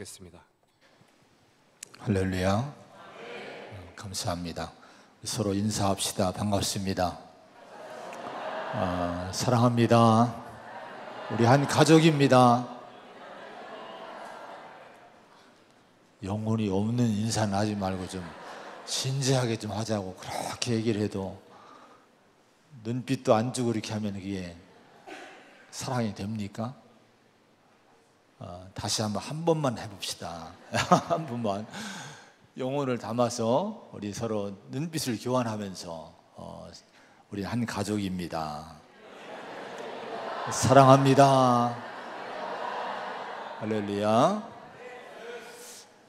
하겠습니다. 할렐루야. 감사합니다. 서로 인사합시다. 반갑습니다. 사랑합니다. 우리 한 가족입니다. 영혼이 없는 인사는 하지 말고 좀 진지하게 좀 하자고 그렇게 얘기를 해도 눈빛도 안 주고 이렇게 하면 그게 사랑이 됩니까? 다시 한 번만 해봅시다. 한 번만 영혼을 담아서 우리 서로 눈빛을 교환하면서 우리 한 가족입니다. 사랑합니다. 할렐루야.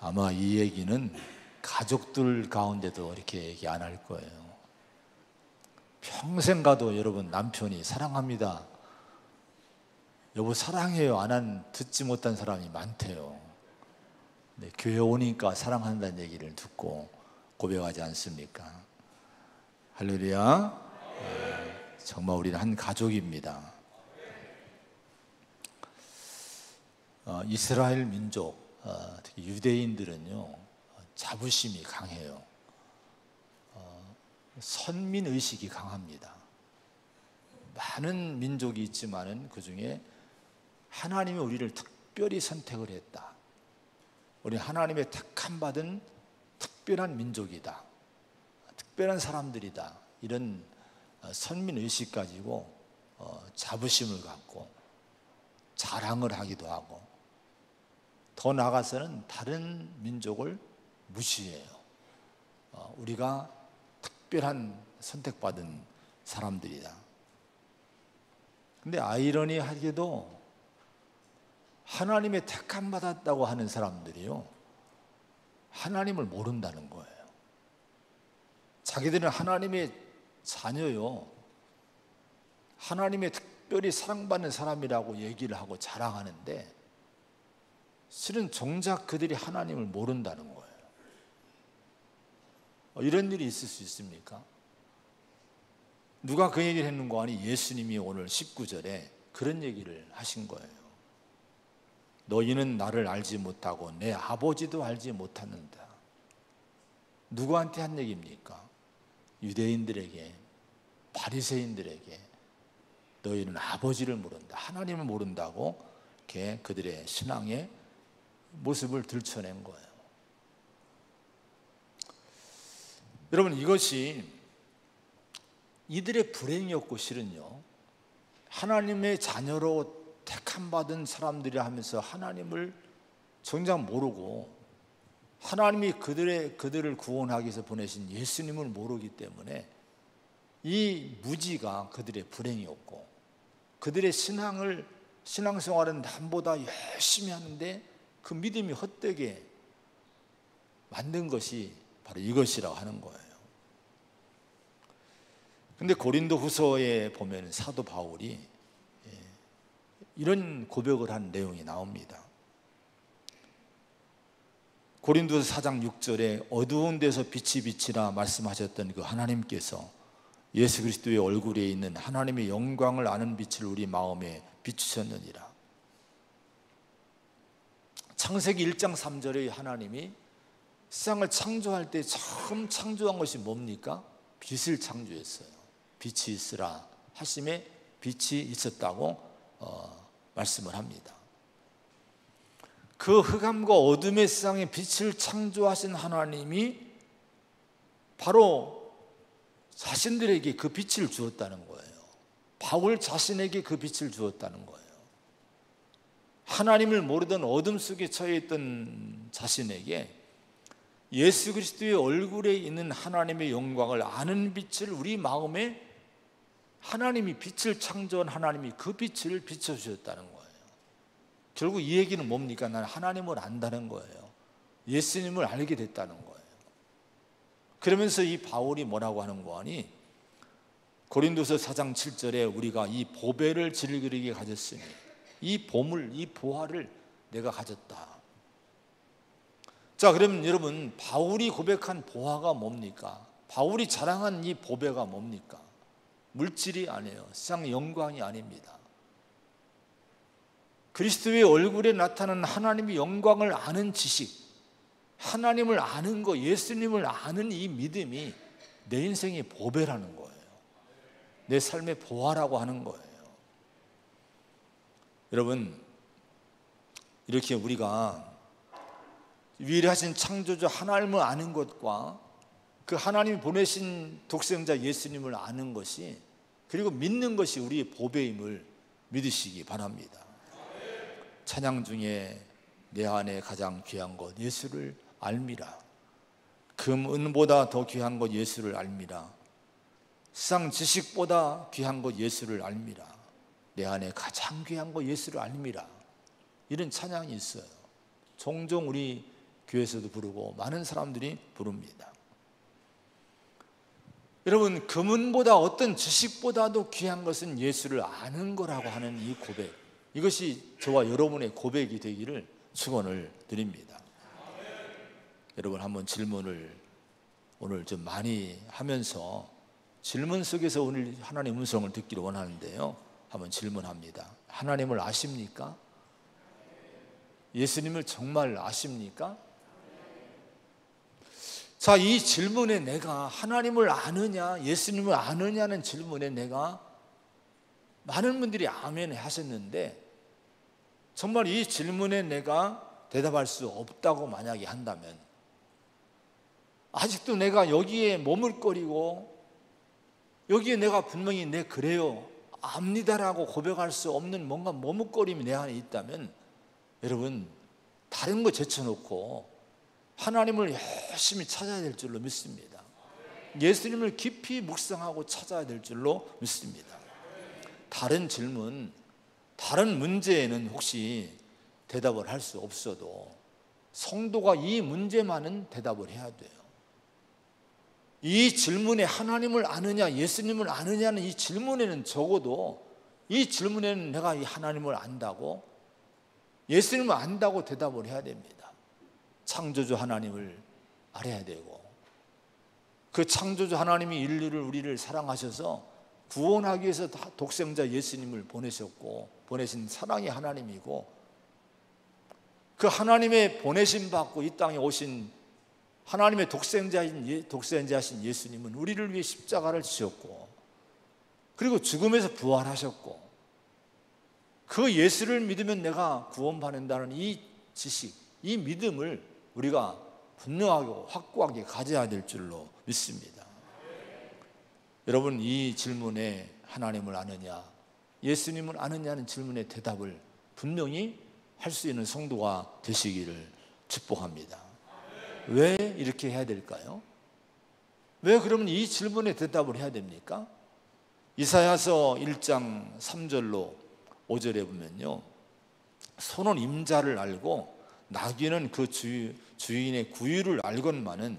아마 이 얘기는 가족들 가운데도 이렇게 얘기 안 할 거예요. 평생 가도 여러분 남편이 사랑합니다, 여보 사랑해요 안 한 듣지 못한 사람이 많대요. 네, 교회 오니까 사랑한다는 얘기를 듣고 고백하지 않습니까? 할렐루야. 정말 우리는 한 가족입니다. 이스라엘 민족, 특히 유대인들은요 자부심이 강해요. 선민의식이 강합니다. 많은 민족이 있지만은 그 중에 하나님이 우리를 특별히 선택을 했다, 우리 하나님의 택함 받은 특별한 민족이다, 특별한 사람들이다, 이런 선민의식 가지고 자부심을 갖고 자랑을 하기도 하고, 더 나아가서는 다른 민족을 무시해요. 우리가 특별한 선택받은 사람들이다. 근데 아이러니하게도 하나님의 택함 받았다고 하는 사람들이요 하나님을 모른다는 거예요. 자기들은 하나님의 자녀요, 하나님의 특별히 사랑받는 사람이라고 얘기를 하고 자랑하는데 실은 정작 그들이 하나님을 모른다는 거예요. 이런 일이 있을 수 있습니까? 누가 그 얘기를 했는 거 아니? 예수님이 오늘 19절에 그런 얘기를 하신 거예요. 너희는 나를 알지 못하고 내 아버지도 알지 못하는다. 누구한테 한 얘기입니까? 유대인들에게, 바리새인들에게 너희는 아버지를 모른다, 하나님을 모른다고 이렇게 그들의 신앙의 모습을 들춰낸 거예요. 여러분, 이것이 이들의 불행이었고 실은요 하나님의 자녀로 택함받은 사람들이 하면서 하나님을 정작 모르고 하나님이 그들을 구원하기 위해서 보내신 예수님을 모르기 때문에 이 무지가 그들의 불행이었고, 그들의 신앙생활은 남보다 열심히 하는데 그 믿음이 헛되게 만든 것이 바로 이것이라고 하는 거예요. 근데 고린도 후서에 보면 사도 바울이 이런 고백을 한 내용이 나옵니다. 고린도서 4장 6절에 어두운 데서 빛이 비치라 말씀하셨던 그 하나님께서 예수 그리스도의 얼굴에 있는 하나님의 영광을 아는 빛을 우리 마음에 비추셨느니라. 창세기 1장 3절에 하나님이 세상을 창조할 때 처음 창조한 것이 뭡니까? 빛을 창조했어요. 빛이 있으라 하심에 빛이 있었다고 말씀을 합니다. 그 흑암과 어둠의 세상에 빛을 창조하신 하나님이 바로 자신들에게 그 빛을 주었다는 거예요. 바울 자신에게 그 빛을 주었다는 거예요. 하나님을 모르던 어둠 속에 처해 있던 자신에게 예수 그리스도의 얼굴에 있는 하나님의 영광을 아는 빛을 우리 마음에, 하나님이 빛을 창조한 하나님이 그 빛을 비춰주셨다는 거예요. 결국 이 얘기는 뭡니까? 나는 하나님을 안다는 거예요. 예수님을 알게 됐다는 거예요. 그러면서 이 바울이 뭐라고 하는 거 아니? 고린도서 4장 7절에 우리가 이 보배를 질그리게 가졌으니 이 보물, 이 보화를 내가 가졌다. 자, 그러면 여러분, 바울이 고백한 보화가 뭡니까? 바울이 자랑한 이 보배가 뭡니까? 물질이 아니에요. 세상 영광이 아닙니다. 그리스도의 얼굴에 나타나는 하나님의 영광을 아는 지식, 하나님을 아는 거, 예수님을 아는 이 믿음이 내 인생의 보배라는 거예요. 내 삶의 보화라고 하는 거예요. 여러분, 이렇게 우리가 위대하신 창조주 하나님을 아는 것과 그 하나님이 보내신 독생자 예수님을 아는 것이, 그리고 믿는 것이 우리의 보배임을 믿으시기 바랍니다. 찬양 중에 내 안에 가장 귀한 것 예수를 알미라. 금 은보다 더 귀한 것 예수를 알미라. 세상 지식보다 귀한 것 예수를 알미라. 내 안에 가장 귀한 것 예수를 알미라. 이런 찬양이 있어요. 종종 우리 교회에서도 부르고 많은 사람들이 부릅니다. 여러분, 금은보다 어떤 지식보다도 귀한 것은 예수를 아는 거라고 하는 이 고백, 이것이 저와 여러분의 고백이 되기를 축원을 드립니다. 여러분, 한번 질문을 오늘 좀 많이 하면서 질문 속에서 오늘 하나님의 음성을 듣기를 원하는데요, 한번 질문합니다. 하나님을 아십니까? 예수님을 정말 아십니까? 자, 이 질문에 내가 하나님을 아느냐, 예수님을 아느냐는 질문에 내가 많은 분들이 아멘 하셨는데, 정말 이 질문에 내가 대답할 수 없다고 만약에 한다면, 아직도 내가 여기에 머물거리고 여기에 내가 분명히 내 그래요, 압니다라고 고백할 수 없는 뭔가 머뭇거림이 내 안에 있다면, 여러분, 다른 거 제쳐놓고 하나님을 열심히 찾아야 될 줄로 믿습니다. 예수님을 깊이 묵상하고 찾아야 될 줄로 믿습니다. 다른 질문, 다른 문제에는 혹시 대답을 할 수 없어도 성도가 이 문제만은 대답을 해야 돼요. 이 질문에 하나님을 아느냐 예수님을 아느냐는 이 질문에는 적어도, 이 질문에는 내가 이 하나님을 안다고, 예수님을 안다고 대답을 해야 됩니다. 창조주 하나님을 알아야 되고, 그 창조주 하나님이 인류를, 우리를 사랑하셔서 구원하기 위해서 독생자 예수님을 보내셨고, 보내신 사랑의 하나님이고, 그 하나님의 보내심 받고 이 땅에 오신 하나님의 독생자이신 예수님은 우리를 위해 십자가를 지셨고, 그리고 죽음에서 부활하셨고, 그 예수를 믿으면 내가 구원받는다는 이 지식, 이 믿음을 우리가 분명하고 확고하게 가져야 될 줄로 믿습니다. 여러분, 이 질문에 하나님을 아느냐 예수님을 아느냐는 질문의 대답을 분명히 할 수 있는 성도가 되시기를 축복합니다. 왜 이렇게 해야 될까요? 왜 그러면 이 질문에 대답을 해야 됩니까? 이사야서 1장 3절로 5절에 보면요, 소는 임자를 알고 나귀는 그 주인의 구유를 알건만은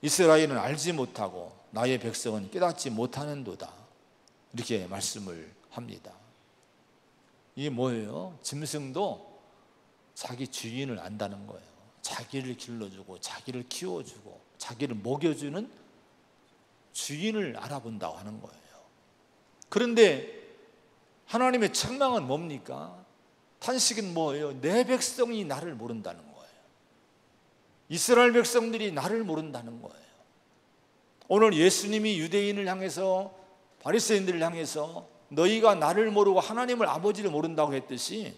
이스라엘은 알지 못하고 나의 백성은 깨닫지 못하는도다, 이렇게 말씀을 합니다. 이게 뭐예요? 짐승도 자기 주인을 안다는 거예요. 자기를 길러주고 자기를 키워주고 자기를 먹여주는 주인을 알아본다고 하는 거예요. 그런데 하나님의 책망은 뭡니까? 탄식은 뭐예요? 내 백성이 나를 모른다는 거예요. 이스라엘 백성들이 나를 모른다는 거예요. 오늘 예수님이 유대인을 향해서, 바리새인들을 향해서 너희가 나를 모르고 하나님을 아버지를 모른다고 했듯이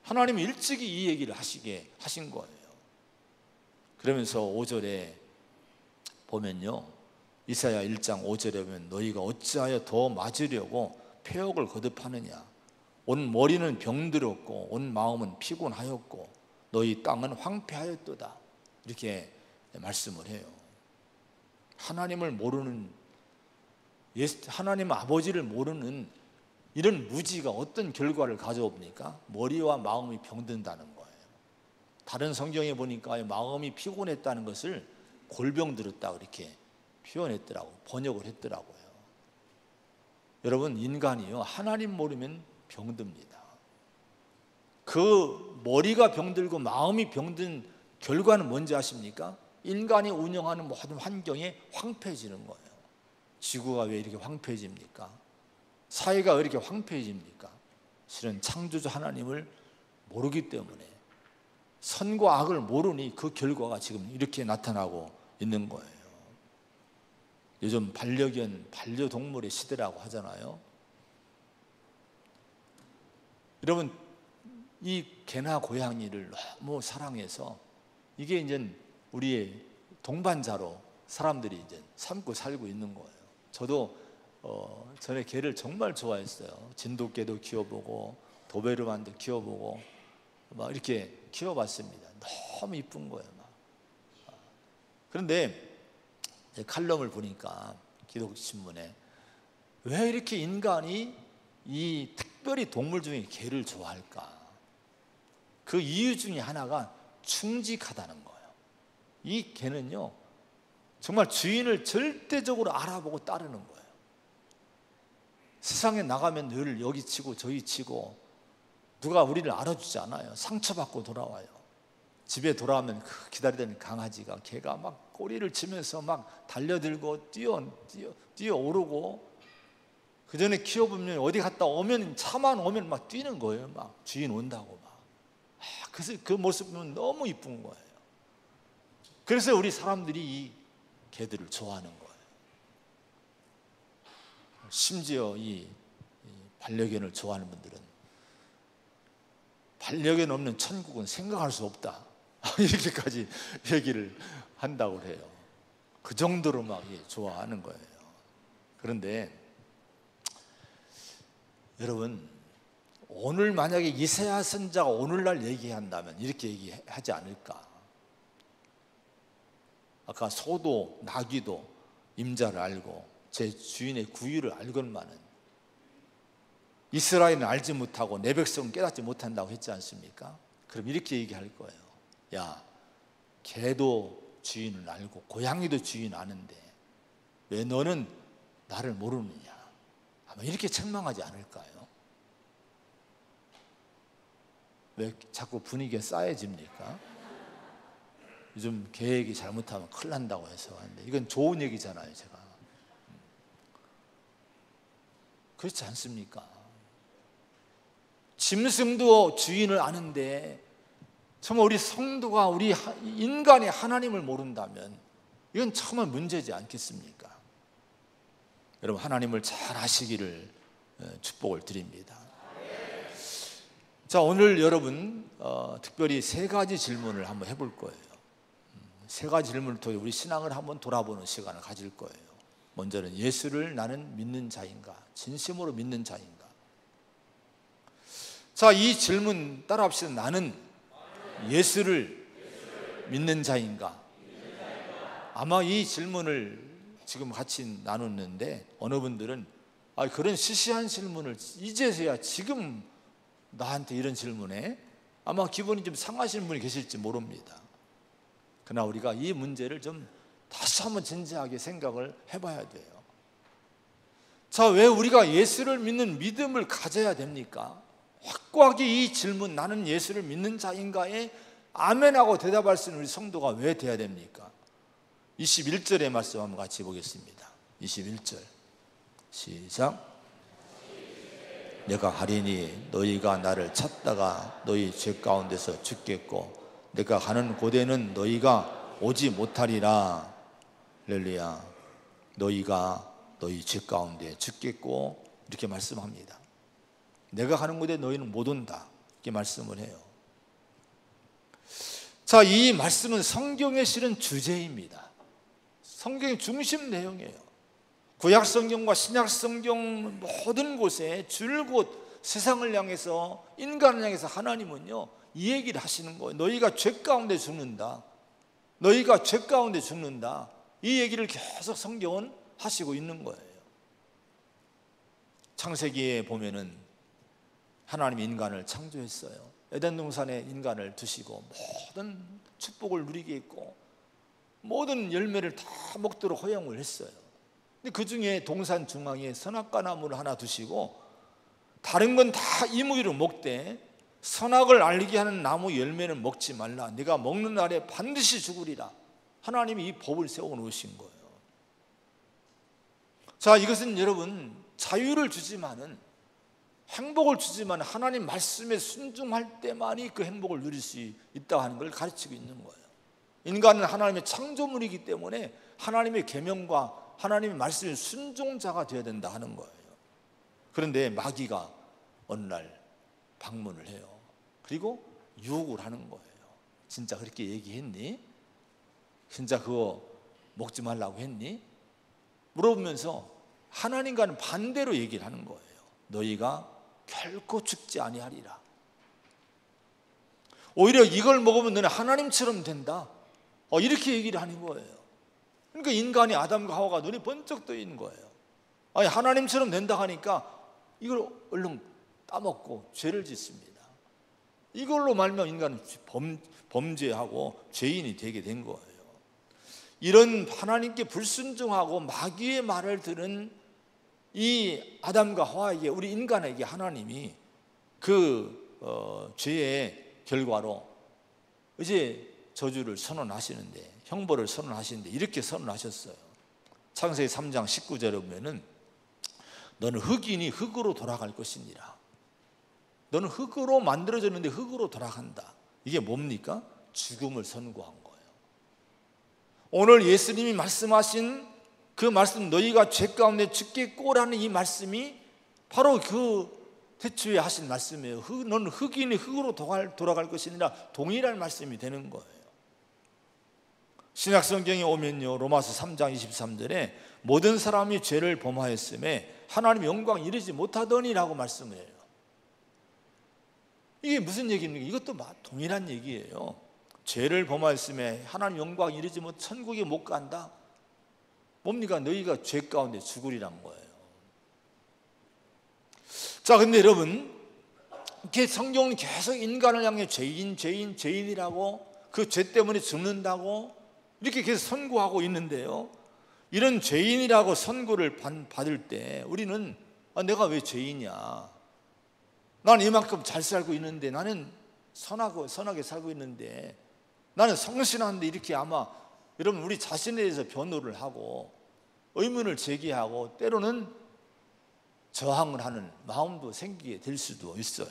하나님이 일찍이 이 얘기를 하신 거예요. 그러면서 5절에 보면요, 이사야 1장 5절에 보면 너희가 어찌하여 더 맞으려고 폐역을 거듭하느냐, 온 머리는 병들었고 온 마음은 피곤하였고 너희 땅은 황폐하였도다, 이렇게 말씀을 해요. 하나님을 모르는, 하나님 아버지를 모르는 이런 무지가 어떤 결과를 가져옵니까? 머리와 마음이 병든다는 거예요. 다른 성경에 보니까 마음이 피곤했다는 것을 골병 들었다고 이렇게 표현했더라고요. 번역을 했더라고요. 여러분, 인간이요, 하나님 모르면 병듭니다. 그 머리가 병들고 마음이 병든 결과는 뭔지 아십니까? 인간이 운영하는 모든 환경이 황폐해지는 거예요. 지구가 왜 이렇게 황폐해집니까? 사회가 왜 이렇게 황폐해집니까? 실은 창조주 하나님을 모르기 때문에, 선과 악을 모르니 그 결과가 지금 이렇게 나타나고 있는 거예요. 요즘 반려견, 반려동물의 시대라고 하잖아요. 여러분, 이 개나 고양이를 너무 사랑해서 이게 이제 우리의 동반자로 사람들이 이제 삼고 살고 있는 거예요. 저도 전에 개를 정말 좋아했어요. 진돗개도 키워보고 도베르만도 키워보고 막 이렇게 키워봤습니다. 너무 이쁜 거예요. 막. 그런데 칼럼을 보니까 기독신문에 왜 이렇게 인간이 이 특별히 동물 중에 개를 좋아할까? 그 이유 중에 하나가 충직하다는 거예요. 이 개는요, 정말 주인을 절대적으로 알아보고 따르는 거예요. 세상에 나가면 늘 여기 치고 저기 치고 누가 우리를 알아주지 않아요. 상처받고 돌아와요. 집에 돌아오면 기다리던 강아지가, 개가 막 꼬리를 치면서 막 달려들고 뛰어오르고, 그 전에 키워보면 어디 갔다 오면, 차만 오면 막 뛰는 거예요. 막 주인 온다고 막. 그래서 그 모습 보면 너무 이쁜 거예요. 그래서 우리 사람들이 이 개들을 좋아하는 거예요. 심지어 이 반려견을 좋아하는 분들은 반려견 없는 천국은 생각할 수 없다, 이렇게까지 얘기를 한다고 해요. 그 정도로 막 좋아하는 거예요. 그런데 여러분, 오늘 만약에 이사야 선지자가 오늘날 얘기한다면 이렇게 얘기하지 않을까? 아까 소도 나귀도 임자를 알고 제 주인의 구유를 알건만은 이스라엘은 알지 못하고 내 백성은 깨닫지 못한다고 했지 않습니까? 그럼 이렇게 얘기할 거예요. 야, 개도 주인을 알고 고양이도 주인 아는데 왜 너는 나를 모르느냐? 아마 이렇게 책망하지 않을까요? 왜 자꾸 분위기가 싸해집니까? 요즘 개 얘기 잘못하면 큰일 난다고 해서 하는데, 이건 좋은 얘기잖아요. 제가 그렇지 않습니까? 짐승도 주인을 아는데 정말 우리 성도가, 우리 인간이 하나님을 모른다면 이건 정말 문제지 않겠습니까? 여러분, 하나님을 잘 아시기를 축복을 드립니다. 자, 오늘 여러분 특별히 세 가지 질문을 한번 해볼 거예요. 세 가지 질문을 통해 우리 신앙을 한번 돌아보는 시간을 가질 거예요. 먼저는 예수를 나는 믿는 자인가? 진심으로 믿는 자인가? 자, 이 질문 따라합시다. 나는 예수를 믿는 자인가? 아마 이 질문을 지금 같이 나눴는데 어느 분들은 그런 시시한 질문을 이제서야 지금 나한테 이런 질문에, 아마 기분이 좀 상하시는 분이 계실지 모릅니다. 그러나 우리가 이 문제를 좀 다시 한번 진지하게 생각을 해봐야 돼요. 자, 왜 우리가 예수를 믿는 믿음을 가져야 됩니까? 확고하게 이 질문, 나는 예수를 믿는 자인가에 아멘하고 대답할 수 있는 우리 성도가 왜 돼야 됩니까? 21절의 말씀 한번 같이 보겠습니다. 21절 시작. 내가 하리니 너희가 나를 찾다가 너희 죄 가운데서 죽겠고 내가 가는 곳에는 너희가 오지 못하리라. 할렐루야. 너희가 너희 죄 가운데 죽겠고, 이렇게 말씀합니다. 내가 가는 곳에 너희는 못 온다, 이렇게 말씀을 해요. 자, 이 말씀은 성경에 실은 주제입니다. 성경의 중심 내용이에요. 구약 성경과 신약 성경 모든 곳에 줄곧 세상을 향해서, 인간을 향해서 하나님은요 이 얘기를 하시는 거예요. 너희가 죄 가운데 죽는다, 너희가 죄 가운데 죽는다, 이 얘기를 계속 성경은 하시고 있는 거예요. 창세기에 보면은 하나님이 인간을 창조했어요. 에덴 동산에 인간을 두시고 모든 축복을 누리게 했고 모든 열매를 다 먹도록 허용을 했어요. 근데 그 중에 동산 중앙에 선악과 나무를 하나 두시고 다른 건 다 이무기로 먹되 선악을 알게 하는 나무 열매는 먹지 말라. 네가 먹는 날에 반드시 죽으리라. 하나님이 이 법을 세워 놓으신 거예요. 자, 이것은 여러분 자유를 주지만은 행복을 주지만 하나님 말씀에 순종할 때만이 그 행복을 누릴 수 있다 하는 걸 가르치고 있는 거예요. 인간은 하나님의 창조물이기 때문에 하나님의 계명과 하나님의 말씀에 순종자가 되어야 된다 하는 거예요. 그런데 마귀가 어느 날 방문을 해요. 그리고 유혹을 하는 거예요. 진짜 그렇게 얘기했니? 진짜 그거 먹지 말라고 했니? 물어보면서 하나님과는 반대로 얘기를 하는 거예요. 너희가 결코 죽지 아니하리라. 오히려 이걸 먹으면 너는 하나님처럼 된다. 이렇게 얘기를 하는 거예요. 그러니까 인간이 아담과 하와가 눈이 번쩍 뜨이는 거예요. 아니, 하나님처럼 된다 하니까 이걸 얼른 따먹고 죄를 짓습니다. 이걸로 말미암아 인간은 범죄하고 죄인이 되게 된 거예요. 이런 하나님께 불순종하고 마귀의 말을 들은 이 아담과 하와에게, 우리 인간에게 하나님이 그 죄의 결과로 이제 저주를 선언하시는데, 형벌을 선언하시는데 이렇게 선언하셨어요. 창세기 3장 19절에 보면은 너는 흙이니 흙으로 돌아갈 것이니라. 너는 흙으로 만들어졌는데 흙으로 돌아간다. 이게 뭡니까? 죽음을 선고한 거예요. 오늘 예수님이 말씀하신 그 말씀, 너희가 죄 가운데 죽겠고라는 이 말씀이 바로 그 태초에 하신 말씀이에요. 너는 흙이니 흙으로 돌아갈 것이니라, 동일한 말씀이 되는 거예요. 신약성경에 오면요, 로마서 3장 23절에 모든 사람이 죄를 범하였음에 하나님의 영광 이르지 못하더니라고 말씀을 해요. 이게 무슨 얘기입니까? 이것도 동일한 얘기예요. 죄를 범하였음에 하나님 영광 이르지 못, 천국에 못 간다. 뭡니까? 너희가 죄 가운데 죽으리란 거예요. 자, 근데 여러분, 이렇게 성경은 계속 인간을 향해 죄인이라고, 그 죄 때문에 죽는다고 이렇게 계속 선고하고 있는데요, 이런 죄인이라고 선고를 받을 때 우리는 내가 왜 죄인이야? 나는 이만큼 잘 살고 있는데, 나는 선하게 살고 있는데, 나는 성실한데, 이렇게 아마 여러분 우리 자신에 대해서 변호를 하고 의문을 제기하고 때로는 저항을 하는 마음도 생기게 될 수도 있어요.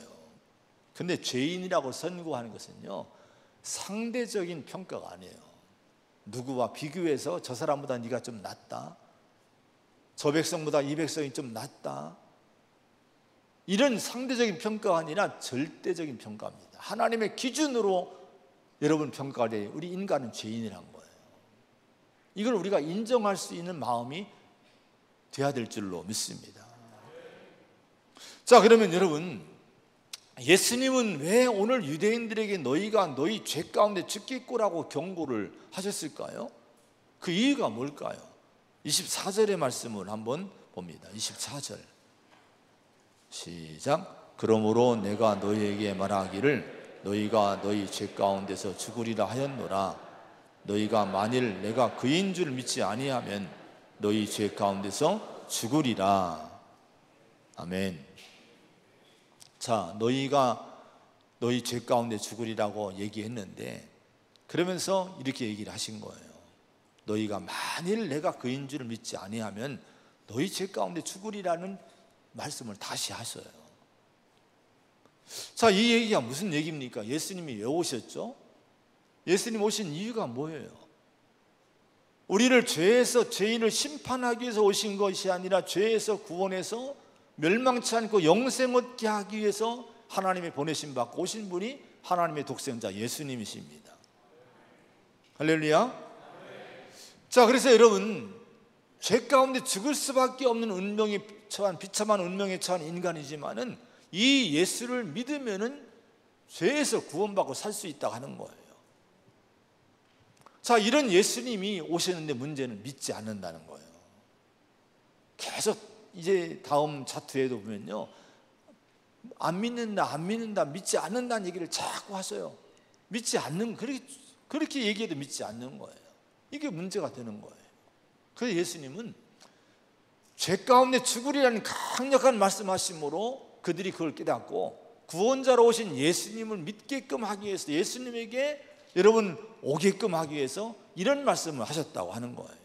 근데 죄인이라고 선고하는 것은요, 상대적인 평가가 아니에요. 누구와 비교해서 저 사람보다 네가 좀 낫다, 저 백성보다 이 백성이 좀 낫다, 이런 상대적인 평가가 아니라 절대적인 평가입니다. 하나님의 기준으로 여러분 평가가 돼요. 우리 인간은 죄인이란 거예요. 이걸 우리가 인정할 수 있는 마음이 돼야 될 줄로 믿습니다. 자, 그러면 여러분, 예수님은 왜 오늘 유대인들에게 너희가 너희 죄 가운데 죽겠고라고 경고를 하셨을까요? 그 이유가 뭘까요? 24절의 말씀을 한번 봅니다. 24절 시작. 그러므로 내가 너희에게 말하기를 너희가 너희 죄 가운데서 죽으리라 하였노라. 너희가 만일 내가 그인 줄 믿지 아니하면 너희 죄 가운데서 죽으리라. 아멘. 자, 너희가 너희 죄 가운데 죽으리라고 얘기했는데, 그러면서 이렇게 얘기를 하신 거예요. 너희가 만일 내가 그인 줄 믿지 아니하면 너희 죄 가운데 죽으리라는 말씀을 다시 하셔요. 자, 이 얘기가 무슨 얘기입니까? 예수님이 왜 오셨죠? 예수님 오신 이유가 뭐예요? 우리를 죄에서, 죄인을 심판하기 위해서 오신 것이 아니라 죄에서 구원해서 멸망치 않고 영생 얻게 하기 위해서 하나님의 보내심 받고 오신 분이 하나님의 독생자 예수님이십니다. 할렐루야. 자, 그래서 여러분, 죄 가운데 죽을 수밖에 없는 운명에 처한, 비참한 운명에 처한 인간이지만은 이 예수를 믿으면은 죄에서 구원받고 살 수 있다고 하는 거예요. 자, 이런 예수님이 오셨는데 문제는 믿지 않는다는 거예요. 계속 이제 다음 차트에도 보면요, 안 믿는다, 믿지 않는다는 얘기를 자꾸 하셔요. 믿지 않는, 그렇게 얘기해도 믿지 않는 거예요. 이게 문제가 되는 거예요. 그래서 예수님은 죄 가운데 죽으리라는 강력한 말씀하심으로 그들이 그걸 깨닫고 구원자로 오신 예수님을 믿게끔 하기 위해서, 예수님에게 여러분 오게끔 하기 위해서 이런 말씀을 하셨다고 하는 거예요.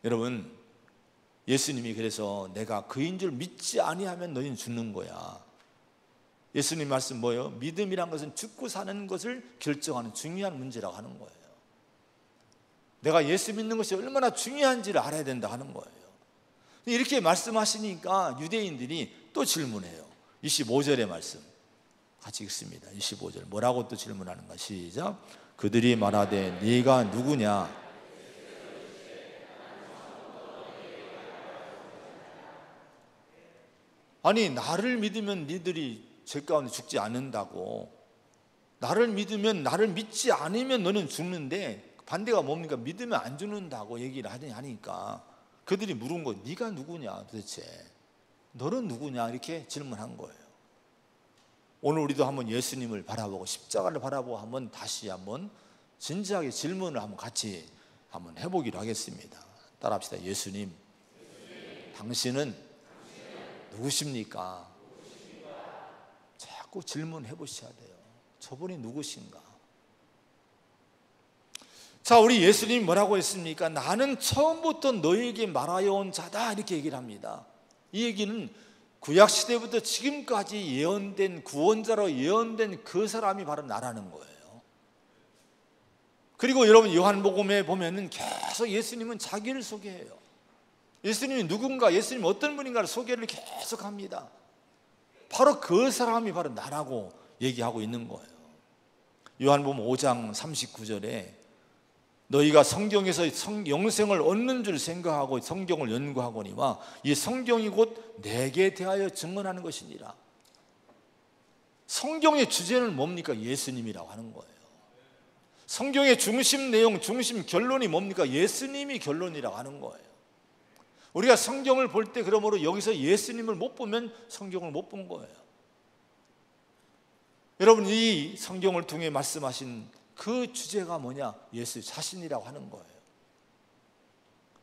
여러분, 예수님이 그래서 내가 그인 줄 믿지 아니하면 너희는 죽는 거야. 예수님 말씀 뭐예요? 믿음이란 것은 죽고 사는 것을 결정하는 중요한 문제라고 하는 거예요. 내가 예수 믿는 것이 얼마나 중요한지를 알아야 된다 하는 거예요. 이렇게 말씀하시니까 유대인들이 또 질문해요. 25절의 말씀 같이 읽습니다. 25절 뭐라고 또 질문하는가? 시작. 그들이 말하되 네가 누구냐? 아니, 나를 믿으면 니들이 죄 가운데 죽지 않는다고. 나를 믿으면, 나를 믿지 않으면 너는 죽는데 반대가 뭡니까? 믿으면 안 죽는다고 얘기를 하니까 그들이 물은 거예요. 네가 누구냐 도대체? 너는 누구냐? 이렇게 질문한 거예요. 오늘 우리도 한번 예수님을 바라보고 십자가를 바라보고 한번 다시 한번 진지하게 질문을 한번 같이 한번 해보기로 하겠습니다. 따라합시다. 예수님, 당신은 누구십니까? 자꾸 질문해 보셔야 돼요. 저분이 누구신가? 자, 우리 예수님이 뭐라고 했습니까? 나는 처음부터 너희에게 말하여 온 자다, 이렇게 얘기를 합니다. 이 얘기는 구약시대부터 지금까지 예언된, 구원자로 예언된 그 사람이 바로 나라는 거예요. 그리고 여러분 요한복음에 보면은 계속 예수님은 자기를 소개해요. 예수님이 누군가, 예수님이 어떤 분인가를 소개를 계속 합니다. 바로 그 사람이 바로 나라고 얘기하고 있는 거예요. 요한복음 5장 39절에 너희가 성경에서 영생을 얻는 줄 생각하고 성경을 연구하거니와 이 성경이 곧 내게 대하여 증언하는 것이니라. 성경의 주제는 뭡니까? 예수님이라고 하는 거예요. 성경의 중심 내용, 중심 결론이 뭡니까? 예수님이 결론이라고 하는 거예요. 우리가 성경을 볼 때 그러므로 여기서 예수님을 못 보면 성경을 못 본 거예요. 여러분, 이 성경을 통해 말씀하신 그 주제가 뭐냐? 예수 자신이라고 하는 거예요.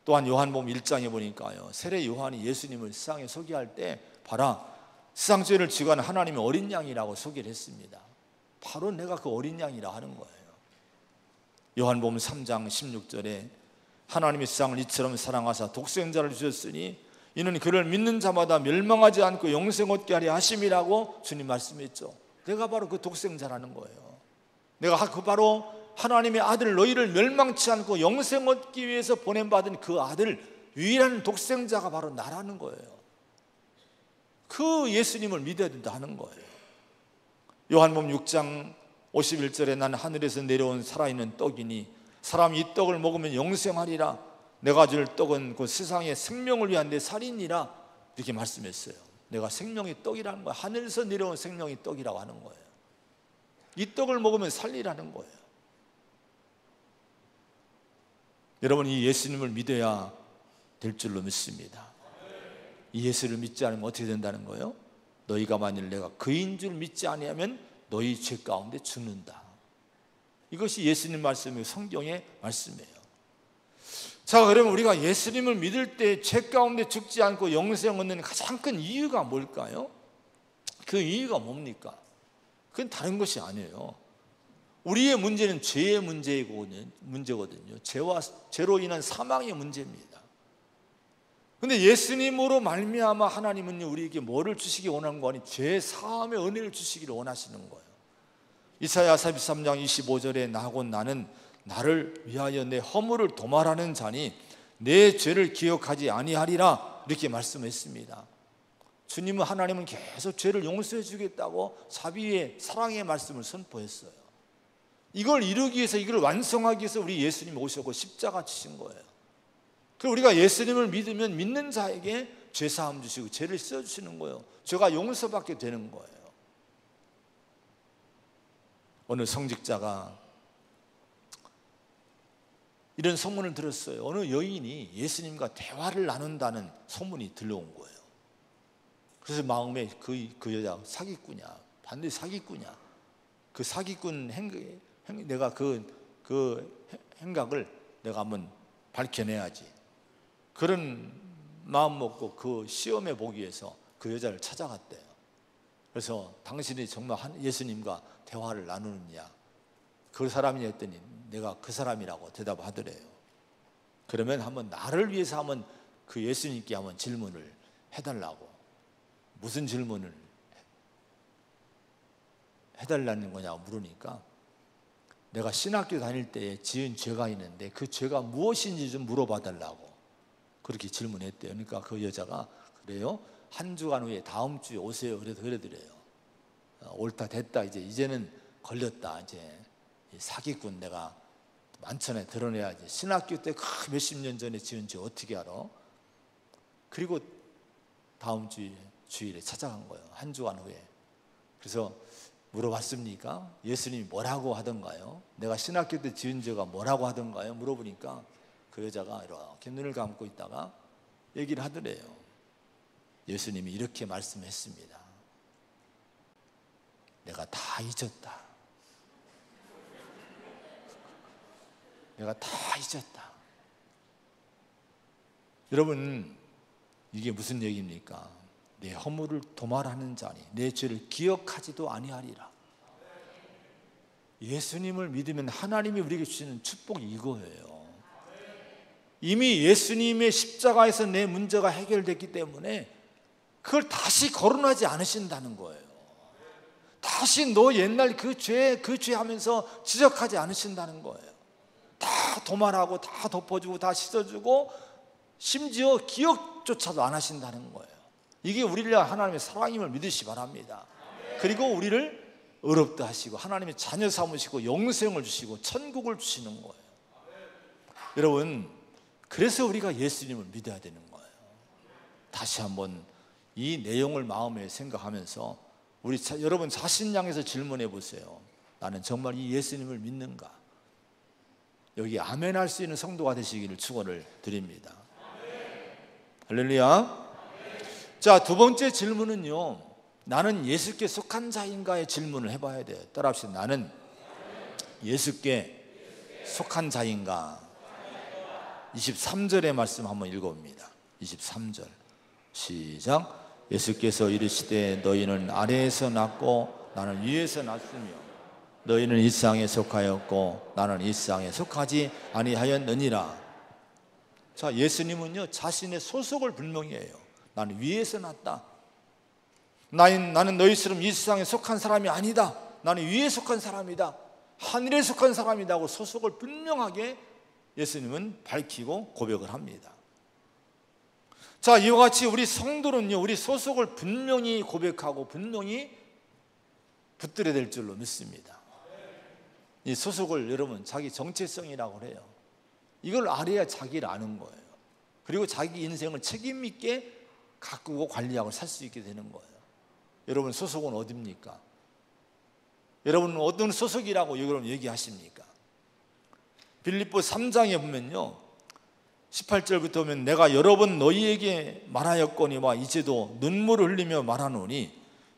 또한 요한복음 1장에 보니까요, 세례 요한이 예수님을 세상에 소개할 때 봐라, 세상 죄를 지고 하는 하나님의 어린 양이라고 소개를 했습니다. 바로 내가 그 어린 양이라 하는 거예요. 요한복음 3장 16절에 하나님이 세상을 이처럼 사랑하사 독생자를 주셨으니 이는 그를 믿는 자마다 멸망하지 않고 영생 얻게 하려 하심이라고 주님 말씀했죠. 내가 바로 그 독생자라는 거예요. 내가 그 바로 하나님의 아들, 너희를 멸망치 않고 영생 얻기 위해서 보낸받은 그 아들, 유일한 독생자가 바로 나라는 거예요. 그 예수님을 믿어야 된다 하는 거예요. 요한복음 6장 51절에 난 하늘에서 내려온 살아있는 떡이니 사람이 이 떡을 먹으면 영생하리라. 내가 줄 떡은 그 세상의 생명을 위한 내 살이니라. 이렇게 말씀했어요. 내가 생명의 떡이라는 거예요. 하늘에서 내려온 생명의 떡이라고 하는 거예요. 이 떡을 먹으면 살리라는 거예요. 여러분, 이 예수님을 믿어야 될 줄로 믿습니다. 이 예수를 믿지 않으면 어떻게 된다는 거예요? 너희가 만일 내가 그인 줄 믿지 아니하면 너희 죄 가운데 죽는다. 이것이 예수님 말씀이고 성경의 말씀이에요. 자, 그러면 우리가 예수님을 믿을 때 죄 가운데 죽지 않고 영생 얻는 가장 큰 이유가 뭘까요? 그 이유가 뭡니까? 그건 다른 것이 아니에요. 우리의 문제는 죄의 문제거든요. 죄로 인한 사망의 문제입니다. 그런데 예수님으로 말미암아 하나님은 우리에게 뭐를 주시기 원하는 거 아니? 죄 사함의 은혜를 주시기를 원하시는 거예요. 이사야 43장 25절에 나곧 나는 나를 위하여 내 허물을 도말하는 자니 내 죄를 기억하지 아니하리라, 이렇게 말씀했습니다. 주님은, 하나님은 계속 죄를 용서해 주겠다고 자비의 사랑의 말씀을 선포했어요. 이걸 이루기 위해서, 이걸 완성하기 위해서 우리 예수님이 오셨고 십자가 지신 거예요. 그리고 우리가 예수님을 믿으면 믿는 자에게 죄 사함 주시고 죄를 씻어 주시는 거예요. 죄가 용서받게 되는 거예요. 어느 성직자가 이런 소문을 들었어요. 어느 여인이 예수님과 대화를 나눈다는 소문이 들려온 거예요. 그래서 마음에 그 여자 사기꾼이야, 반드시 사기꾼이야. 그 사기꾼 내가 그 행각을 내가 한번 밝혀내야지. 그런 마음 먹고 그 시험해 보기 위해서 그 여자를 찾아갔대요. 그래서 당신이 정말 예수님과 대화를 나누느냐, 그 사람이냐 했더니 내가 그 사람이라고 대답하더래요. 그러면 한번 나를 위해서 한번 그 예수님께 한번 질문을 해달라고. 무슨 질문을 해달라는 거냐고 물으니까 내가 신학교 다닐 때 지은 죄가 있는데 그 죄가 무엇인지 좀 물어봐 달라고 그렇게 질문했대요. 그러니까 그 여자가 그래요? 한 주간 후에 다음 주에 오세요. 그래도 그래드려요. 옳다 됐다. 이제는 걸렸다. 이제 사기꾼 내가 만천에 드러내야지. 신학교 때 몇십 년 전에 지은 죄 어떻게 알아? 그리고 다음 주일에 찾아간 거예요. 한 주간 후에. 그래서 물어봤습니까? 예수님이 뭐라고 하던가요? 내가 신학교 때 지은 죄가 뭐라고 하던가요? 물어보니까 그 여자가 이렇게 눈을 감고 있다가 얘기를 하더래요. 예수님이 이렇게 말씀했습니다. 내가 다 잊었다. 내가 다 잊었다. 여러분, 이게 무슨 얘기입니까? 내 허물을 도말하는 자니 내 죄를 기억하지도 아니하리라. 예수님을 믿으면 하나님이 우리에게 주시는 축복이 이거예요. 이미 예수님의 십자가에서 내 문제가 해결됐기 때문에 그걸 다시 거론하지 않으신다는 거예요. 다시 너 옛날 그 죄 하면서 지적하지 않으신다는 거예요. 다 도말하고 다 덮어주고 다 씻어주고 심지어 기억조차도 안 하신다는 거예요. 이게 우리를 하나님의 사랑임을 믿으시 바랍니다. 그리고 우리를 의롭다 하시고 하나님의 자녀 삼으시고 영생을 주시고 천국을 주시는 거예요. 여러분, 그래서 우리가 예수님을 믿어야 되는 거예요. 다시 한번 이 내용을 마음에 생각하면서 여러분 자신 향해서 질문해 보세요. 나는 정말 이 예수님을 믿는가? 여기 아멘 할 수 있는 성도가 되시기를 축원을 드립니다. 할렐루야. 자, 두 번째 질문은요, 나는 예수께 속한 자인가의 질문을 해봐야 돼요. 따라합시다. 나는 예수께 속한 자인가? 23절의 말씀 한번 읽어봅니다. 23절 시작. 예수께서 이르시되 너희는 아래에서 났고 나는 위에서 났으며 너희는 이 세상에 속하였고 나는 이 세상에 속하지 아니하였느니라. 자, 예수님은요 자신의 소속을 분명히 해요. 나는 위에서 났다. 나는 너희처럼 이 세상에 속한 사람이 아니다. 나는 위에 속한 사람이다. 하늘에 속한 사람이다 하고 소속을 분명하게 예수님은 밝히고 고백을 합니다. 자, 이와 같이 우리 성도는요 우리 소속을 분명히 고백하고 분명히 붙들어야 될 줄로 믿습니다. 이 소속을 여러분 자기 정체성이라고 해요. 이걸 알아야 자기를 아는 거예요. 그리고 자기 인생을 책임 있게 가꾸고 관리하고 살 수 있게 되는 거예요. 여러분 소속은 어디입니까? 여러분은 어떤 소속이라고 여러분 얘기하십니까? 빌립보 3장에 보면요 18절부터 보면 내가 여러 번 너희에게 말하였거니와 이제도 눈물을 흘리며 말하노니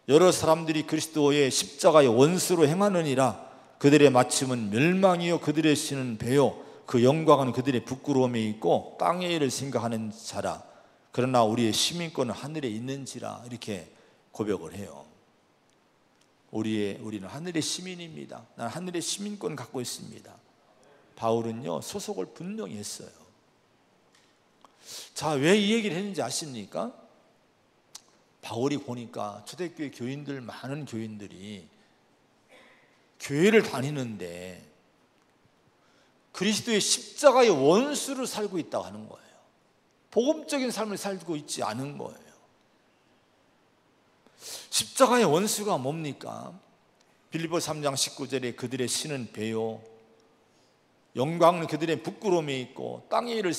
여러 사람들이 그리스도의 십자가의 원수로 행하느니라. 그들의 마침은 멸망이요 그들의 신은 배요 그 영광은 그들의 부끄러움에 있고 땅의 일을 생각하는 자라. 그러나 우리의 시민권은 하늘에 있는지라. 이렇게 고백을 해요. 우리는 하늘의 시민입니다. 나는 하늘의 시민권 갖고 있습니다. 바울은요 소속을 분명히 했어요. 자, 왜 이 얘기를 했는지 아십니까? 바울이 보니까 초대교회 교인들, 많은 교인들이 교회를 다니는데 그리스도의 십자가의 원수로 살고 있다고 하는 거예요. 복음적인 삶을 살고 있지 않은 거예요. 십자가의 원수가 뭡니까? 빌립보 3장 19절에 그들의 신은 배요 영광은 그들의 부끄러움에 있고 땅의 일을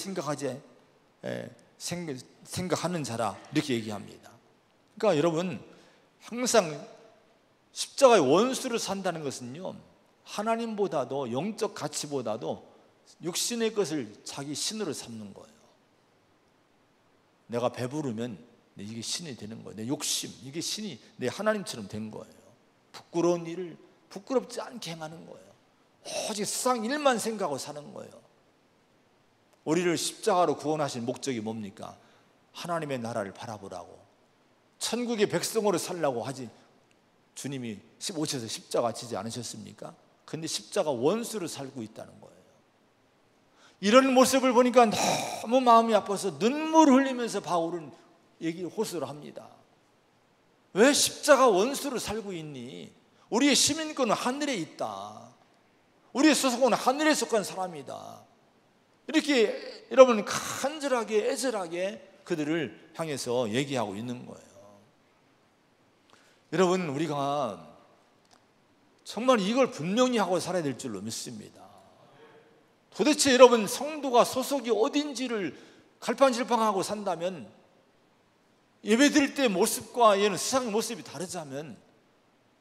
생각하는 자라. 이렇게 얘기합니다. 그러니까 여러분 항상 십자가의 원수를 산다는 것은요 하나님보다도 영적 가치보다도 육신의 것을 자기 신으로 삼는 거예요. 내가 배부르면 이게 신이 되는 거예요. 내 욕심, 이게 신이 내 하나님처럼 된 거예요. 부끄러운 일을 부끄럽지 않게 행하는 거예요. 오직 세상 일만 생각하고 사는 거예요. 우리를 십자가로 구원하신 목적이 뭡니까? 하나님의 나라를 바라보라고, 천국의 백성으로 살라고 하지. 주님이 15절에서 십자가 지지 않으셨습니까? 근데 십자가 원수로 살고 있다는 거예요. 이런 모습을 보니까 너무 마음이 아파서 눈물 흘리면서 바울은 호소를 합니다. 왜 십자가 원수로 살고 있니? 우리의 시민권은 하늘에 있다. 우리의 소속은 하늘에 속한 사람이다. 이렇게 여러분 간절하게 애절하게 그들을 향해서 얘기하고 있는 거예요. 여러분, 우리가 정말 이걸 분명히 하고 살아야 될 줄로 믿습니다. 도대체 여러분, 성도가 소속이 어딘지를 갈팡질팡하고 산다면, 예배드릴 때 모습과 얘는 세상의 모습이 다르자면,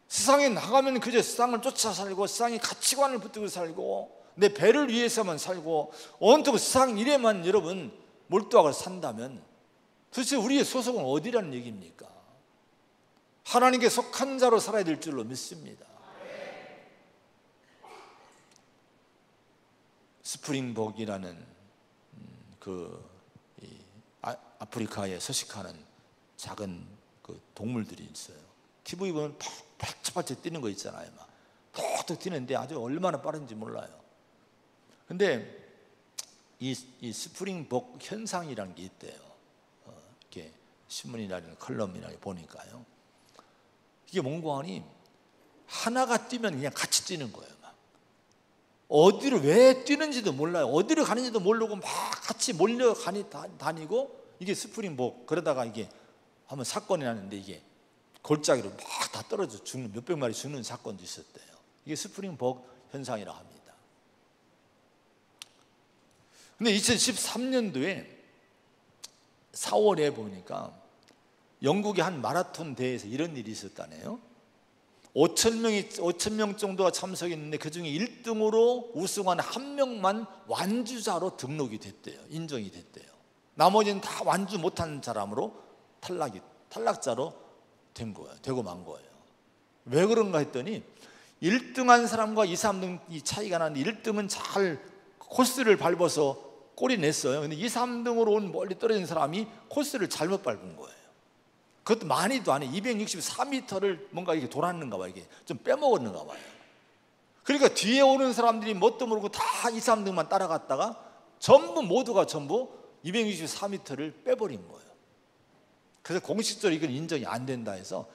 세상에 나가면 그저 세상을 쫓아 살고 세상의 가치관을 붙들고 살고 내 배를 위해서만 살고 온통 세상 일에만 여러분 몰두하고 산다면 도대체 우리의 소속은 어디라는 얘기입니까? 하나님께 속한 자로 살아야 될 줄로 믿습니다. 스프링복이라는 아프리카에 서식하는 작은 그 동물들이 있어요. TV 보면 팔짝팔짝 뛰는 거 있잖아요. 막 톡톡 뛰는데 아주 얼마나 빠른지 몰라요. 근데 이 스프링복 현상이라는 게 있대요. 이렇게 신문이나 컬럼이나 보니까요. 이게 뭔가 하니 하나가 뛰면 그냥 같이 뛰는 거예요. 막 어디를 왜 뛰는지도 몰라요. 어디를 가는지도 모르고 막 같이 몰려 다니고, 이게 스프링복. 그러다가 이게 한번 사건이 났는데 이게 골짜기로 막 다 떨어져 죽는, 몇백 마리 죽는 사건도 있었대요. 이게 스프링복 현상이라고 합니다. 근데 2013년도에 4월에 보니까 영국의 한 마라톤 대회에서 이런 일이 있었다네요. 5,000명 정도가 참석했는데 그중에 1등으로 우승한 한 명만 완주자로 등록이 됐대요. 인정이 됐대요. 나머지는 다 완주 못한 사람으로 탈락자로 된 거예요. 되고 만 거예요. 왜 그런가 했더니 1등한 사람과 2, 3등이 차이가 나는데 1등은 잘 코스를 밟아서 골이 냈어요. 근데 2, 3등으로 온 멀리 떨어진 사람이 코스를 잘못 밟은 거예요. 그것도 많이도 아니에요. 264m를 뭔가 이렇게 돌았는가 봐요. 이게 좀 빼먹었는가 봐요. 그러니까 뒤에 오는 사람들이 뭣도 모르고 다 2, 3등만 따라갔다가 모두가 264m를 빼버린 거예요. 그래서 공식적으로 이건 인정이 안 된다 해서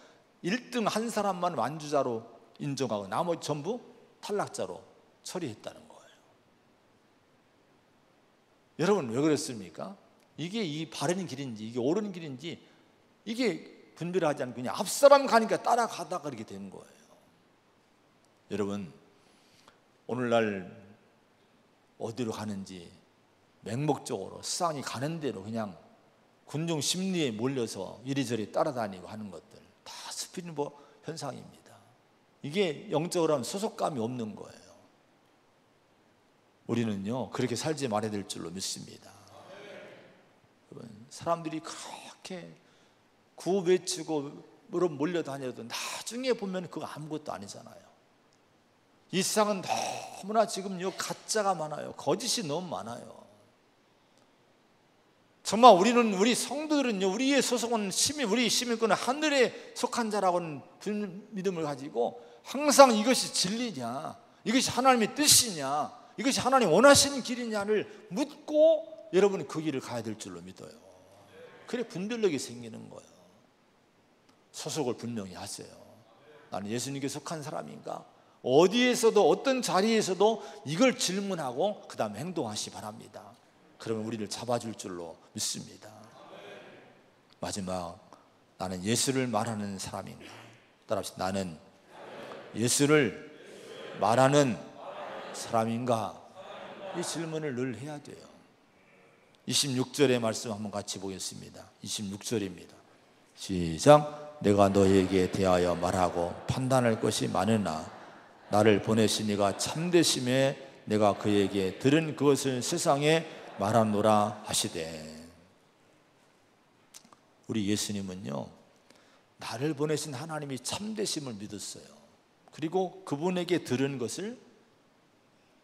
1등 한 사람만 완주자로 인정하고 나머지 전부 탈락자로 처리했다는 거예요. 여러분, 왜 그랬습니까? 이게 이 바른 길인지 이게 옳은 길인지 이게 분별하지 않고 그냥 앞사람 가니까 따라가다가 그렇게 된 거예요. 여러분, 오늘날 어디로 가는지 맹목적으로 세상이 가는 대로 그냥 군중 심리에 몰려서 이리저리 따라다니고 하는 것들 다 스피드복 현상입니다. 이게 영적으로 하면 소속감이 없는 거예요. 우리는요 그렇게 살지 말아야 될 줄로 믿습니다. 사람들이 그렇게 구호 외치고 몰려다녀도 나중에 보면 그거 아무것도 아니잖아요. 이 세상은 너무나 지금요 가짜가 많아요. 거짓이 너무 많아요. 정말 우리 성도들은요, 우리의 소속은 우리 시민권은 하늘에 속한 자라고는 믿음을 가지고 항상 이것이 진리냐, 이것이 하나님의 뜻이냐, 이것이 하나님 원하시는 길이냐를 묻고 여러분이 그 길을 가야 될 줄로 믿어요. 그래 분별력이 생기는 거예요. 소속을 분명히 하세요. 나는 예수님께 속한 사람인가? 어디에서도 어떤 자리에서도 이걸 질문하고 그 다음에 행동하시 바랍니다. 그러면 우리를 잡아줄 줄로 믿습니다. 마지막, 나는 예수를 말하는 사람인가? 따라합시다. 나는 예수를 말하는 사람인가? 이 질문을 늘 해야 돼요. 26절의 말씀 한번 같이 보겠습니다. 26절입니다. 시작. 내가 너에게 대하여 말하고 판단할 것이 많으나 나를 보내신 이가 참되심에 내가 그에게 들은 그것을 세상에 말하노라 하시되. 우리 예수님은요 나를 보내신 하나님이 참되심을 믿었어요. 그리고 그분에게 들은 것을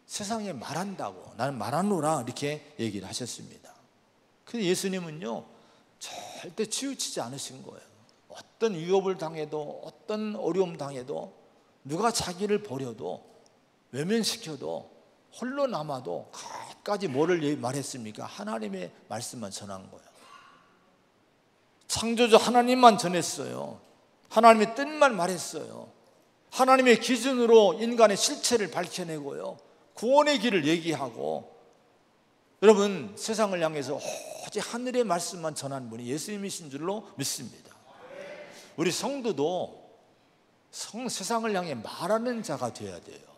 세상에 말한다고, 나는 말하노라 이렇게 얘기를 하셨습니다. 그래서 예수님은요 절대 치우치지 않으신 거예요. 어떤 위협을 당해도 어떤 어려움 당해도 누가 자기를 버려도 외면시켜도 홀로 남아도 끝까지 뭐를 말했습니까? 하나님의 말씀만 전한 거예요. 창조주 하나님만 전했어요. 하나님의 뜻만 말했어요. 하나님의 기준으로 인간의 실체를 밝혀내고요, 구원의 길을 얘기하고, 여러분 세상을 향해서 오직 하늘의 말씀만 전한 분이 예수님이신 줄로 믿습니다. 우리 성도도 세상을 향해 말하는 자가 되어야 돼요.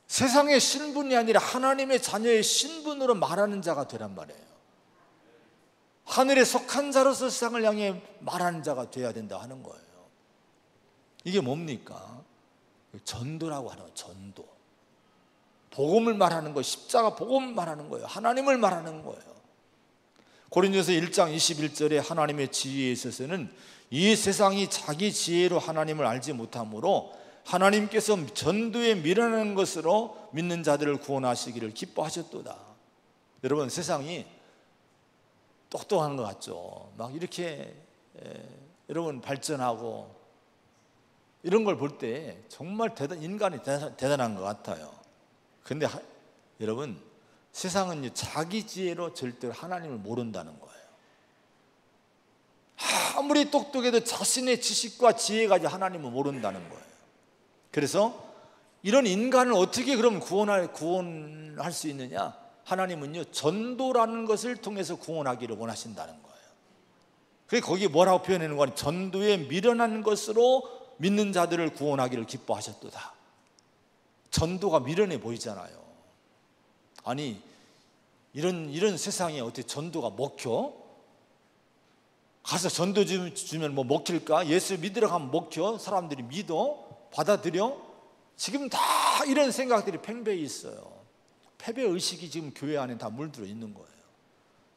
세상의 신분이 아니라 하나님의 자녀의 신분으로 말하는 자가 되란 말이에요. 하늘에 속한 자로서 세상을 향해 말하는 자가 되어야 된다 하는 거예요. 이게 뭡니까? 전도라고 하는 거예요. 전도. 복음을 말하는 거예요. 십자가 복음을 말하는 거예요. 하나님을 말하는 거예요. 고린도서 1장 21절에 하나님의 지혜에 있어서는 이 세상이 자기 지혜로 하나님을 알지 못하므로 하나님께서 전도에 미련한 것으로 믿는 자들을 구원하시기를 기뻐하셨도다. 여러분 세상이 똑똑한 것 같죠? 막 이렇게 여러분 발전하고 이런 걸 볼 때 정말 인간이 대단한 것 같아요. 근데 여러분 세상은 자기 지혜로 절대로 하나님을 모른다는 거예요. 아무리 똑똑해도 자신의 지식과 지혜 가지고 하나님을 모른다는 거예요. 그래서 이런 인간을 어떻게 그럼 구원할 수 있느냐? 하나님은요 전도라는 것을 통해서 구원하기를 원하신다는 거예요. 그게 거기 뭐라고 표현하는 거냐? 전도에 미련한 것으로 믿는 자들을 구원하기를 기뻐하셨도다. 전도가 미련해 보이잖아요. 아니 이런 세상에 어떻게 전도가 먹혀? 가서 전도 주면 뭐 먹힐까? 예수 믿으러 가면 먹혀? 사람들이 믿어? 받아들여? 지금 다 이런 생각들이 팽배히 있어요. 패배의식이 지금 교회 안에 다 물들어 있는 거예요.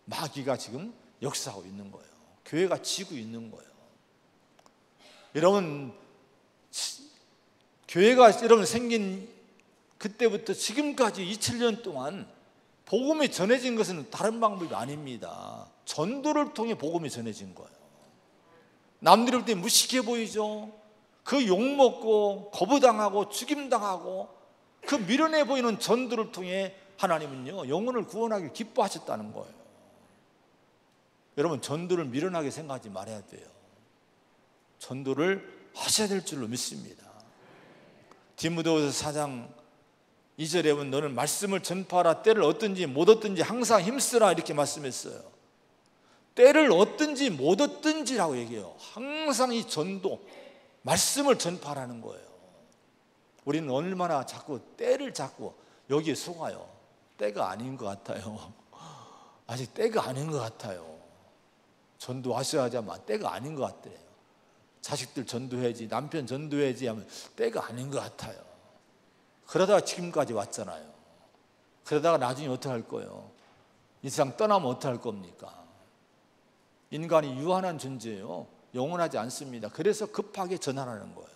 마귀가 지금 역사하고 있는 거예요. 교회가 지고 있는 거예요. 여러분 교회가 여러분 생긴 그때부터 지금까지 2000년 동안 복음이 전해진 것은 다른 방법이 아닙니다. 전도를 통해 복음이 전해진 거예요. 남들이 볼 때 무식해 보이죠? 그 욕먹고 거부당하고 죽임당하고 그 미련해 보이는 전도를 통해 하나님은요 영혼을 구원하길 기뻐하셨다는 거예요. 여러분 전도를 미련하게 생각하지 말아야 돼요. 전도를 하셔야 될 줄로 믿습니다. 디모데후서 4장 2절에 보면 너는 말씀을 전파하라. 때를 얻든지 못 얻든지 항상 힘쓰라 이렇게 말씀했어요. 때를 얻든지 못 얻든지라고 얘기해요. 항상 이 전도 말씀을 전파하라는 거예요. 우리는 얼마나 자꾸 때를 잡고 여기에 속아요. 때가 아닌 것 같아요. 아직 때가 아닌 것 같아요. 전도하셔야지만 때가 아닌 것 같대요. 자식들 전도해야지, 남편 전도해야지 하면 때가 아닌 것 같아요. 그러다가 지금까지 왔잖아요. 그러다가 나중에 어떻게 할 거예요? 이 세상 떠나면 어떻게 할 겁니까? 인간이 유한한 존재예요. 영원하지 않습니다. 그래서 급하게 전하라는 거예요.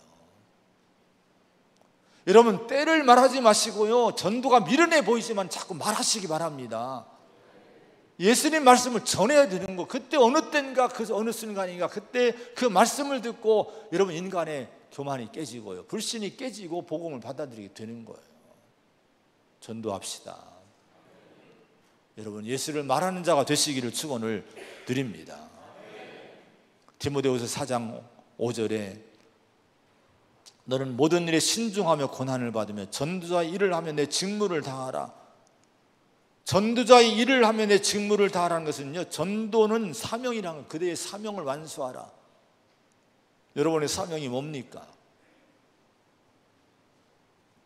여러분 때를 말하지 마시고요, 전도가 미련해 보이지만 자꾸 말하시기 바랍니다. 예수님 말씀을 전해야 되는 거. 그때 어느 때인가 그 어느 순간인가 그때 그 말씀을 듣고 여러분 인간의 교만이 깨지고요, 불신이 깨지고 복음을 받아들이게 되는 거예요. 전도합시다. 여러분 예수를 말하는 자가 되시기를 축원을 드립니다. 디모데후서 4장 5절에 너는 모든 일에 신중하며 고난을 받으며 전도자의 일을 하며 내 직무를 다하라. 전도자의 일을 하며 내 직무를 다하라는 것은요, 전도는 사명이라는 그대의 사명을 완수하라. 여러분의 사명이 뭡니까?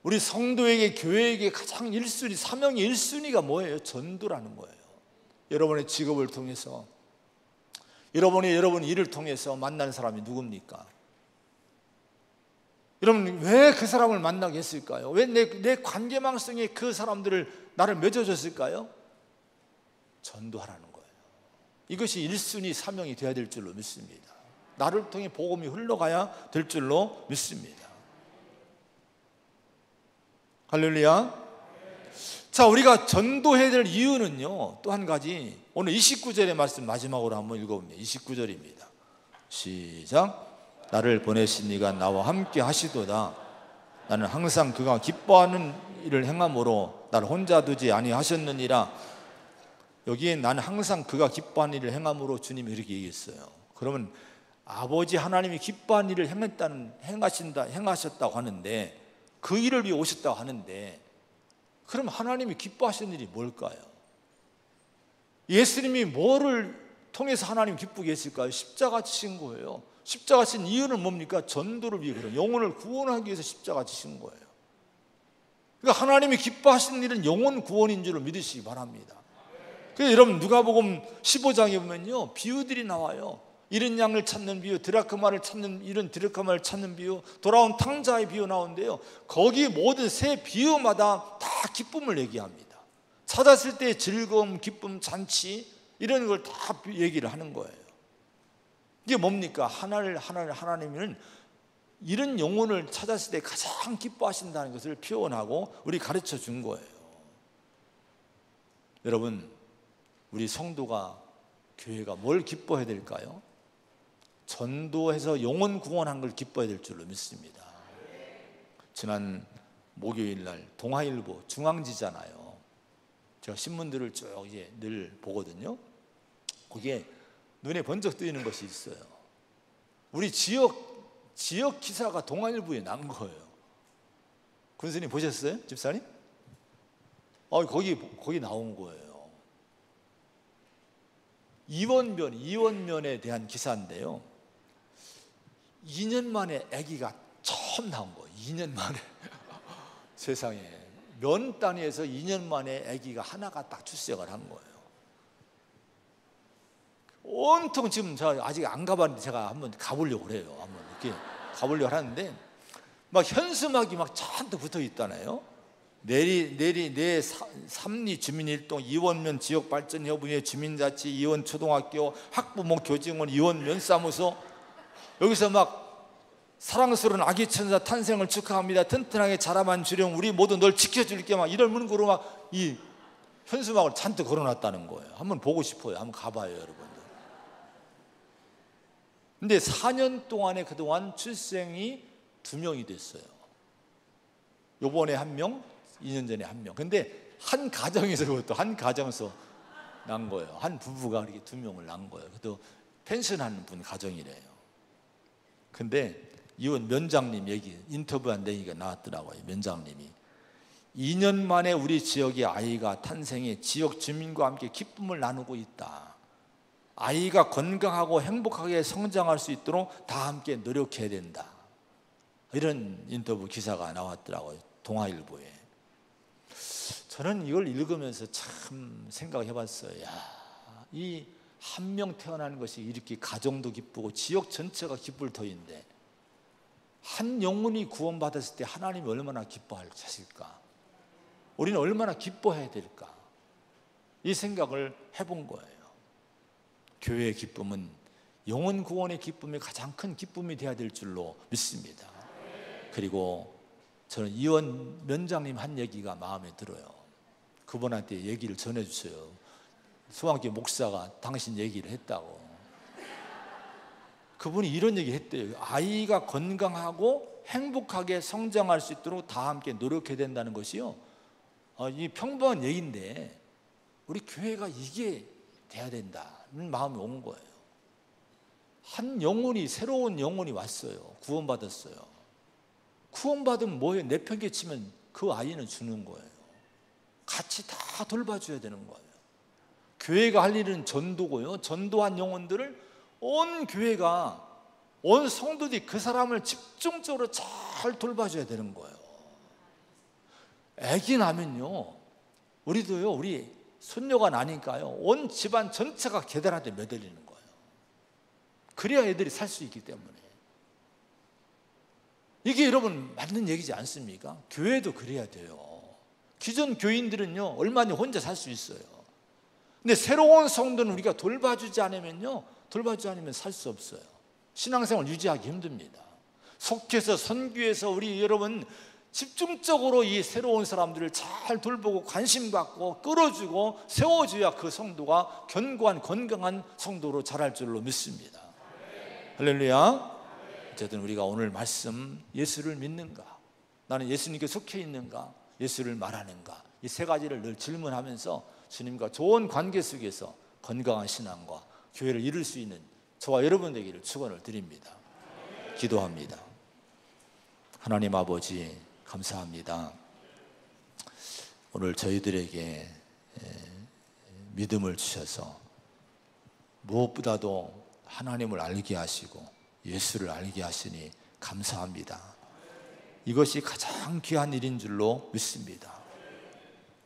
우리 성도에게 교회에게 가장 1순위, 사명의 1순위가 뭐예요? 전도라는 거예요. 여러분의 직업을 통해서, 여러분 일을 통해서 만난 사람이 누굽니까? 여러분 왜 그 사람을 만나게 했을까요? 왜 내 관계망성에 그 사람들을 나를 맺어줬을까요? 전도하라는 거예요. 이것이 1순위 사명이 되어야 될 줄로 믿습니다. 나를 통해 복음이 흘러가야 될 줄로 믿습니다. 할렐루야. 자, 우리가 전도해야 될 이유는요, 또 한 가지, 오늘 29절의 말씀 마지막으로 한번 읽어봅니다. 29절입니다. 시작. 나를 보내신 이가 나와 함께 하시도다. 나는 항상 그가 기뻐하는 일을 행함으로 나를 혼자 두지 아니하셨느니라. 여기에 나는 항상 그가 기뻐하는 일을 행함으로 주님이 이렇게 얘기했어요. 그러면 아버지 하나님이 기뻐하는 일을 행하셨다고 하는데, 그 일을 위해 오셨다고 하는데, 그럼 하나님이 기뻐하시는 일이 뭘까요? 예수님이 뭐를 통해서 하나님 기쁘게 했을까요? 십자가 지신 거예요. 십자가 지신 이유는 뭡니까? 전도를 위해, 그런 영혼을 구원하기 위해서 십자가 지신 거예요. 그러니까 하나님이 기뻐하시는 일은 영혼 구원인 줄 믿으시기 바랍니다. 그래서 여러분 누가복음 15장에 보면요, 비유들이 나와요. 잃은 양을 찾는 비유, 드라크마를 찾는, 잃은 드라크마를 찾는 비유, 돌아온 탕자의 비유 나오는데요, 거기 모든 세 비유마다 다 기쁨을 얘기합니다. 찾았을 때의 즐거움, 기쁨, 잔치, 이런 걸 다 얘기를 하는 거예요. 이게 뭡니까? 하나님은 이런 영혼을 찾았을 때 가장 기뻐하신다는 것을 표현하고 우리 가르쳐 준 거예요. 여러분, 우리 성도가, 교회가 뭘 기뻐해야 될까요? 전도해서 영혼 구원한 걸 기뻐해야 될 줄로 믿습니다. 지난 목요일 날 동아일보 중앙지잖아요. 제가 신문들을 쭉 이제 늘 보거든요. 거기에 눈에 번쩍 뜨이는 것이 있어요. 우리 지역 기사가 동아일보에 난 거예요. 군수님 보셨어요? 집사님? 거기 나온 거예요. 이원면에 대한 기사인데요, 2년 만에 아기가 처음 나온 거예요. 2년 만에. 세상에, 면 단위에서 2년 만에 아기가 하나가 딱 출생을 한 거예요. 온통 지금 저 아직 안 가봤는데 제가 한번 가보려고 그래요. 한번 이렇게 가보려고 하는데 막 현수막이 막 잔뜩 붙어 있다네요. 내 삼리 주민일동 이원면 지역발전협의회 주민자치 이원초등학교 학부모 교직원 이원면사무소, 여기서 막 사랑스러운 아기 천사 탄생을 축하합니다. 튼튼하게 자라만 주령 우리 모두 널 지켜줄게, 막 이런 문구로 막 이 현수막을 잔뜩 걸어놨다는 거예요. 한번 보고 싶어요. 한번 가봐요, 여러분들. 근데 4년 동안에 그동안 출생이 2명이 됐어요. 요번에 1명, 2년 전에 1명. 근데 한 가정에서, 그것도 한 가정에서 난 거예요. 한 부부가 이렇게 2명을 낳은 거예요. 그것도 펜션하는 분 가정이래요. 근데 이원 면장님 얘기, 인터뷰한 얘기가 나왔더라고요. 면장님이 2년 만에 우리 지역의 아이가 탄생해 지역 주민과 함께 기쁨을 나누고 있다. 아이가 건강하고 행복하게 성장할 수 있도록 다 함께 노력해야 된다. 이런 인터뷰 기사가 나왔더라고요, 동아일보에. 저는 이걸 읽으면서 참 생각해 봤어요. 이 한 명 태어나는 것이 이렇게 가정도 기쁘고 지역 전체가 기쁠 터인데, 한 영혼이 구원받았을 때 하나님이 얼마나 기뻐하실까? 우리는 얼마나 기뻐해야 될까? 이 생각을 해본 거예요. 교회의 기쁨은 영혼 구원의 기쁨이 가장 큰 기쁨이 되어야 될 줄로 믿습니다. 그리고 저는 이원 면장님 한 얘기가 마음에 들어요. 그분한테 얘기를 전해주세요. 수왕교 목사가 당신 얘기를 했다고. 그분이 이런 얘기 했대요. 아이가 건강하고 행복하게 성장할 수 있도록 다 함께 노력해야 된다는 것이요, 이 평범한 얘기인데 우리 교회가 이게 돼야 된다는 마음이 온 거예요. 한 영혼이, 새로운 영혼이 왔어요. 구원받았어요. 구원받으면 뭐예요? 내팽개치면 그 아이는 주는 거예요. 같이 다 돌봐줘야 되는 거예요. 교회가 할 일은 전도고요, 전도한 영혼들을 온 교회가, 온 성도들이 그 사람을 집중적으로 잘 돌봐줘야 되는 거예요. 아기 나면요, 우리도요, 우리 손녀가 나니까요, 온 집안 전체가 계단한테 매달리는 거예요. 그래야 애들이 살 수 있기 때문에. 이게 여러분 맞는 얘기지 않습니까? 교회도 그래야 돼요. 기존 교인들은요, 얼마나 혼자 살 수 있어요. 근데 새로운 성도는 우리가 돌봐주지 않으면요, 돌봐주지 않으면 살 수 없어요. 신앙생활 유지하기 힘듭니다. 속해서 선교해서 우리 여러분 집중적으로 이 새로운 사람들을 잘 돌보고 관심 갖고 끌어주고 세워줘야 그 성도가 견고한 건강한 성도로 자랄 줄로 믿습니다. 할렐루야. 어쨌든 우리가 오늘 말씀, 예수를 믿는가? 나는 예수님께 속해 있는가? 예수를 말하는가? 이 세 가지를 늘 질문하면서 주님과 좋은 관계 속에서 건강한 신앙과 교회를 이룰 수 있는 저와 여러분 되기를 축원을 드립니다. 기도합니다. 하나님 아버지 감사합니다. 오늘 저희들에게 믿음을 주셔서 무엇보다도 하나님을 알게 하시고 예수를 알게 하시니 감사합니다. 이것이 가장 귀한 일인 줄로 믿습니다.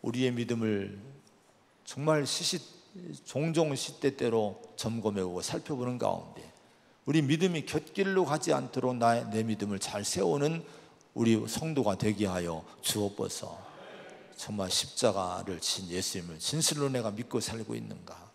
우리의 믿음을 정말 종종 시때때로 점검해보고 살펴보는 가운데 우리 믿음이 곁길로 가지 않도록 내 믿음을 잘 세우는 우리 성도가 되게 하여 주옵소서. 정말 십자가를 진 예수님을 진실로 내가 믿고 살고 있는가?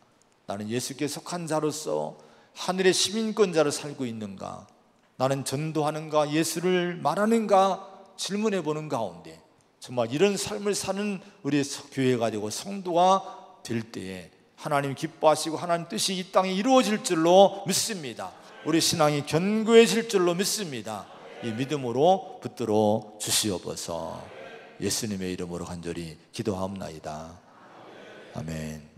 나는 예수께 속한 자로서 하늘의 시민권자로 살고 있는가? 나는 전도하는가? 예수를 말하는가? 질문해 보는 가운데 정말 이런 삶을 사는 우리 교회가 되고 성도가 될 때에 하나님 기뻐하시고 하나님 뜻이 이 땅에 이루어질 줄로 믿습니다. 우리 신앙이 견고해질 줄로 믿습니다. 이 믿음으로 붙들어 주시옵소서. 예수님의 이름으로 간절히 기도하옵나이다. 아멘.